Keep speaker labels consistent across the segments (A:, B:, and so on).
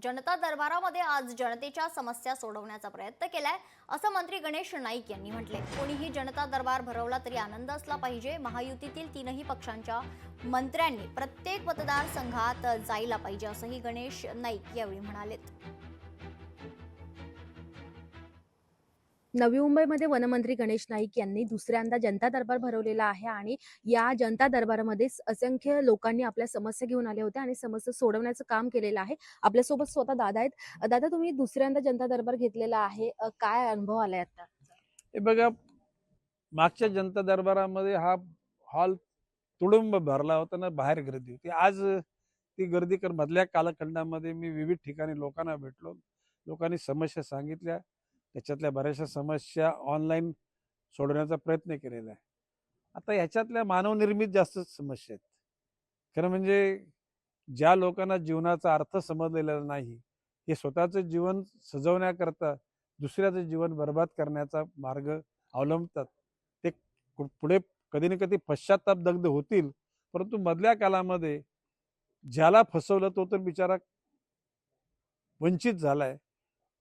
A: जनता दरबारामध्ये आज जनतेच्या समस्या सोडवण्याचा प्रयत्न केलाय असं मंत्री गणेश नाईक यांनी म्हटले। कोणीही जनता दरबार भरवला तरी आनंद असला पाहिजे। महायुतीतील तीनही पक्षांच्या मंत्र्यांनी प्रत्येक मतदारसंघात जायला पाहिजे असंही गणेश नाईक यावेळी म्हणालेत।
B: नवी मुंबईमध्ये वनमंत्री गणेश नाईक यांनी दुसऱ्यांदा जनता दरबार भरवलेला आहे आणि या जनता दरबारामध्ये असंख्य लोकांनी आपल्या समस्या घेऊन आले होते आणि समस्या सोडवण्याचं काम केलेलं आहे। आपल्यासोबत स्वतः दादा आहेत। दादा, तुम्ही दुसऱ्यांदा जनता दरबार घेतलेला आहे, काय अनुभव आलाय आता?
C: हे बघा, मागच्या जनता दरबारामध्ये हा हॉल तुडुंब भरला होता ना, बाहेर गर्दी होती। आज ती गर्दी मधल्या कालखंडामध्ये मी विविध ठिकाणी लोकांना भेटलो, लोकांनी समस्या सांगितल्या, त्याच्यातल्या बऱ्याचशा समस्या ऑनलाईन सोडवण्याचा प्रयत्न केलेला आहे। आता ह्याच्यातल्या मानवनिर्मित जास्त समस्या आहेत। खरं म्हणजे ज्या लोकांना जीवनाचा अर्थ समजलेला नाही, हे स्वतःचं जीवन सजवण्याकरता दुसऱ्याचं जीवन बर्बाद करण्याचा मार्ग अवलंबतात, ते पुढे कधी ना कधी पश्चाताप दग्ध होतील। परंतु मधल्या कालामध्ये ज्याला फसवलं तो तर बिचारा वंचित झालाय,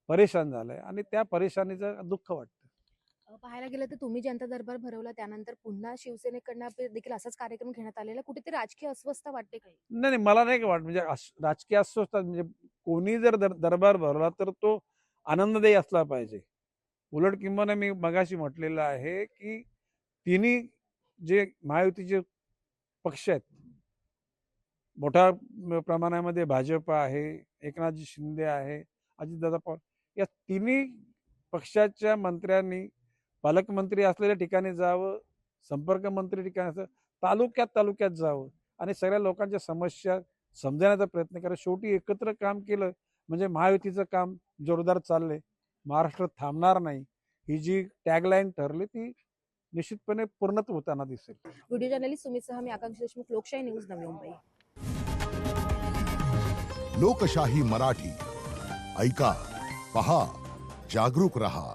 C: परेशान झालाय आणि त्या परेशानीचं दुःख वाटतं।
B: पाहायला गेलं तर तुम्ही जनता दरबार भरवला, त्यानंतर पुन्हा शिवसेनेकडनं देखील असाच कार्यक्रम घेण्यात आलेला, कुठेतरी राजकीय अस्वस्थता वाटते काही?
C: नाही नाही, मला नाही वाटत। म्हणजे राजकीय अस्वस्थता म्हणजे कोणी जर दरबार भरला तर तो आनंददायी असला पाहिजे। उलट किंबहुना मी मगाशी म्हटलेलं आहे की तिन्ही जे महायुतीचे पक्ष आहेत, मोठ्या प्रमाणामध्ये भाजप आहे, एकनाथजी शिंदे आहे, अजितदादा पवार, या तिन्ही पक्षाच्या मंत्र्यांनी पालकमंत्री असलेल्या ठिकाणी जावं, संपर्क मंत्री ठिकाणी असं तालुक्यात जावं आणि सगळ्या लोकांच्या समस्या समजण्याचा प्रयत्न करा। शेवटी एकत्र काम केलं म्हणजे महायुतीचं काम जोरदार चाललंय, महाराष्ट्र थांबणार नाही, ही जी टॅगलाईन ठरली ती निश्चितपणे पूर्णत्व होताना दिसेल।
B: व्हिडिओ जर्नलिस्ट सुमितसह मी आकांक्षा देशमुख, लोकशाही न्यूज, नवी मुंबई।
D: लोकशाही मराठी ऐका, पहा, जागरूक रहा।